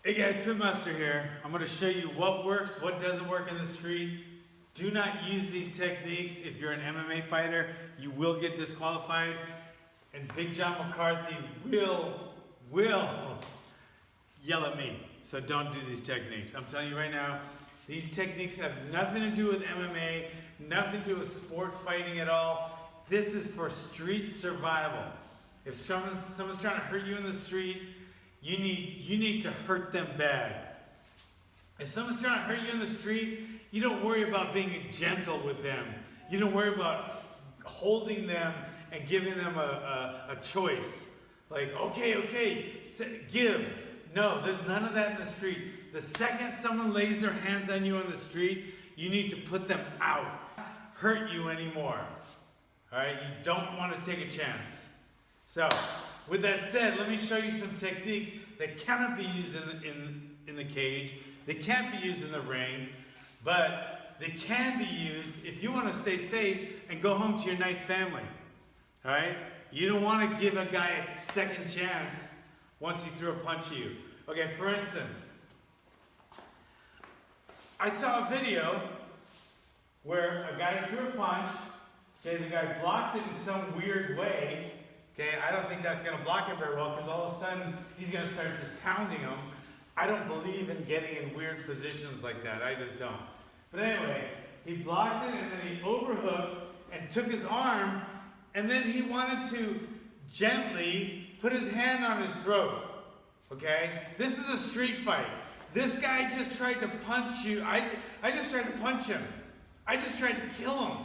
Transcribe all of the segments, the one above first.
Hey guys, Pitmaster here. I'm going to show you what works, what doesn't work in the street. Do not use these techniques if you're an MMA fighter. You will get disqualified. And Big John McCarthy will yell at me. So don't do these techniques. I'm telling you right now, these techniques have nothing to do with MMA, nothing to do with sport fighting at all. This is for street survival. If someone's trying to hurt you in the street, you need to hurt them bad. If someone's trying to hurt you in the street, you don't worry about being gentle with them. You don't worry about holding them and giving them a choice. Like, okay, give. No, there's none of that in the street. The second someone lays their hands on you on the street, you need to put them out. Hurt you anymore. All right, you don't want to take a chance. So, with that said, let me show you some techniques that cannot be used in the cage. They can't be used in the ring, but they can be used if you want to stay safe and go home to your nice family. All right? You don't want to give a guy a second chance once he threw a punch at you. Okay, for instance, I saw a video where a guy threw a punch. Okay, the guy blocked it in some weird way. Okay, I don't think that's going to block it very well because all of a sudden he's going to start just pounding him. I don't believe in getting in weird positions like that. I just don't. But anyway, he blocked it and then he overhooked and took his arm and then he wanted to gently put his hand on his throat. Okay? This is a street fight. This guy just tried to punch you. I just tried to punch him. I just tried to kill him.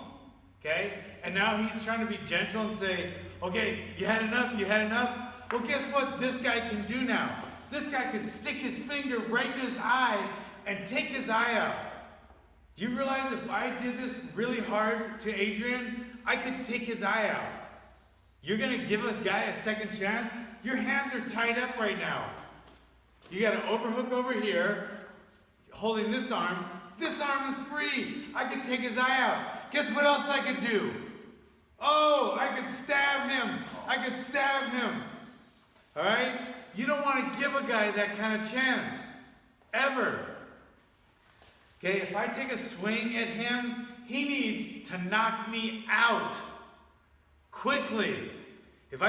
Okay? And now he's trying to be gentle and say, okay, you had enough, you had enough? Well, guess what this guy can do now? This guy can stick his finger right in his eye and take his eye out. Do you realize if I did this really hard to Adrian, I could take his eye out? You're going to give this guy a second chance? Your hands are tied up right now. You got to overhook over here, holding this arm. This arm is free. I could take his eye out. Guess what else I could do? Oh, I could stab him. I could stab him. All right? You don't want to give a guy that kind of chance. Ever. Okay, if I take a swing at him, he needs to knock me out. Quickly. If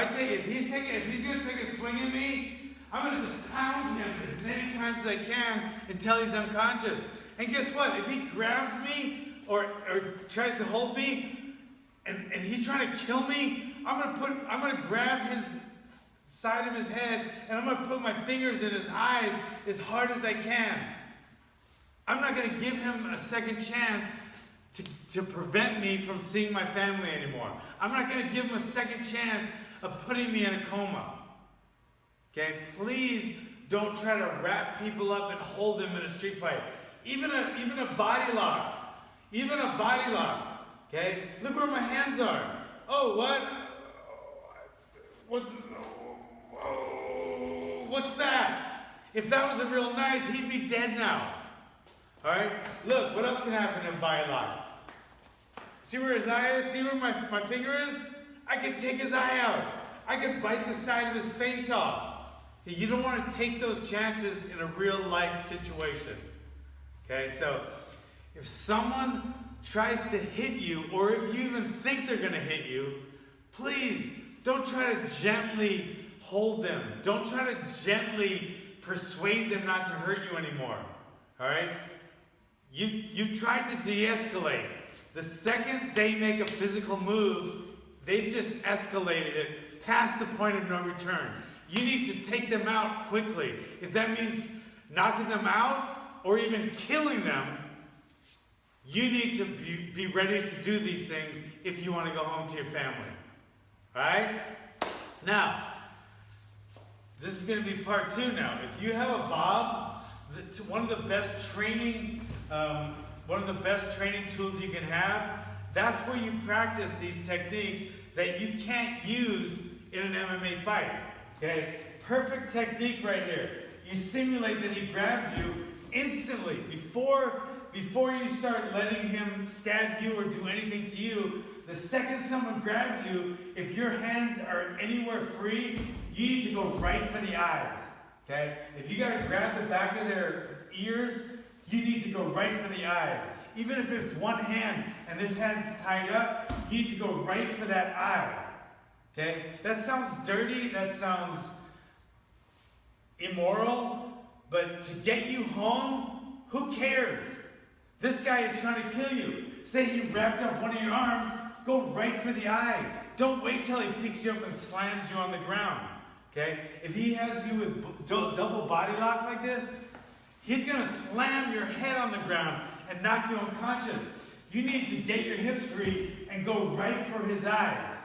he's going to take a swing at me, I'm going to just pound him as many times as I can until he's unconscious. And guess what? If he grabs me or tries to hold me, and he's trying to kill me, I'm gonna grab his side of his head and I'm gonna put my fingers in his eyes as hard as I can. I'm not gonna give him a second chance to prevent me from seeing my family anymore. I'm not gonna give him a second chance of putting me in a coma. Okay, please don't try to wrap people up and hold them in a street fight. Even a body lock. Even a body lock. Okay? Look where my hands are. Oh, what? What's that? If that was a real knife, he'd be dead now. Alright? Look, what else can happen in a body lock? See where his eye is? See where my finger is? I could take his eye out. I could bite the side of his face off. Okay, you don't want to take those chances in a real life situation. Okay, so if someone tries to hit you, or if you even think they're going to hit you, please don't try to gently hold them. Don't try to gently persuade them not to hurt you anymore. All right? You've tried to de-escalate. The second they make a physical move, they've just escalated it past the point of no return. You need to take them out quickly. If that means knocking them out or even killing them, you need to be ready to do these things if you want to go home to your family. Alright? Now, this is going to be part 2 now. If you have a bob, one of the best training tools you can have, that's where you practice these techniques that you can't use in an MMA fight. Okay? Perfect technique right here. You simulate that he grabbed you instantly before you start letting him stab you or do anything to you. The second someone grabs you, if your hands are anywhere free, you need to go right for the eyes. Okay? If you gotta grab the back of their ears, you need to go right for the eyes. Even if it's one hand and this hand's tied up, you need to go right for that eye. Okay? That sounds dirty, that sounds immoral, but to get you home, who cares? This guy is trying to kill you. Say he wrapped up one of your arms, go right for the eye. Don't wait till he picks you up and slams you on the ground. Okay? If he has you with double body lock like this, he's going to slam your head on the ground and knock you unconscious. You need to get your hips free and go right for his eyes.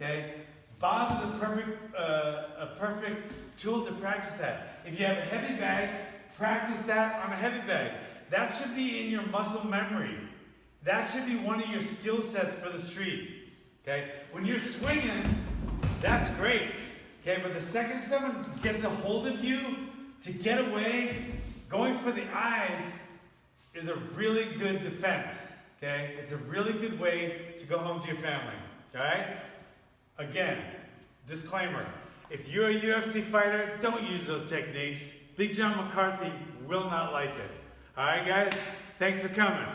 Okay? Bob's a perfect tool to practice that. If you have a heavy bag, practice that on a heavy bag. That should be in your muscle memory. That should be one of your skill sets for the street. Okay? When you're swinging, that's great. Okay? But the second someone gets a hold of you to get away, going for the eyes is a really good defense. Okay? It's a really good way to go home to your family. Alright? Again, disclaimer. If you're a UFC fighter, don't use those techniques. Big John McCarthy will not like it. Alright guys? Thanks for coming.